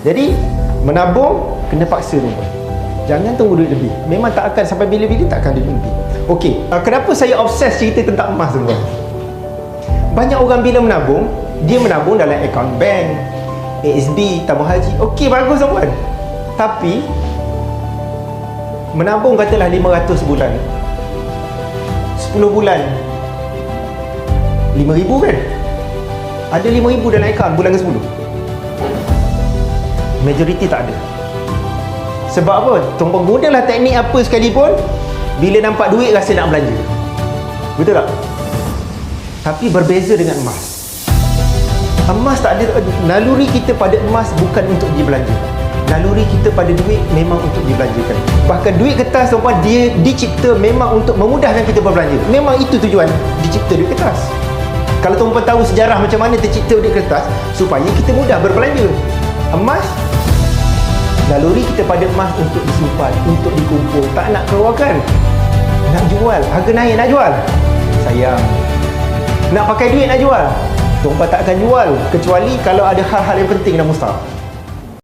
Jadi menabung kena paksa tuan-tuan. Jangan tunggu duit lebih. Memang tak akan sampai bila-bila, tak akan ada duit lebih. Okey, kenapa saya obses cerita tentang emas tuan-tuan? Banyak orang bila menabung, dia menabung dalam akaun bank, ASB, tabung haji. Okey, bagus tuan-tuan. Tapi menabung katalah 500 bulan, 10 bulan 5,000 kan? Ada 5,000 dalam akaun bulan ke-10. Majoriti tak ada. Sebab apa? Tuan-tuan gunalah teknik apa sekalipun, bila nampak duit rasa nak belanja. Betul tak? Tapi berbeza dengan emas. Emas tak ada. Naluri kita pada emas bukan untuk dibelanja. Naluri kita pada duit memang untuk dibelanjakan. Bahkan duit kertas tuan-tuan, dia dicipta memang untuk memudahkan kita berbelanja. Memang itu tujuan dicipta duit kertas. Kalau tuan-tuan tahu sejarah macam mana tercipta duit kertas, supaya kita mudah berbelanja. Emas, naluri kita pada emas untuk disimpan, untuk dikumpul. Tak nak keluarkan. Nak jual, harga naik nak jual. Sayang. Nak pakai duit nak jual. Tuan-tuan tak akan jual kecuali kalau ada hal-hal yang penting dan mustahak.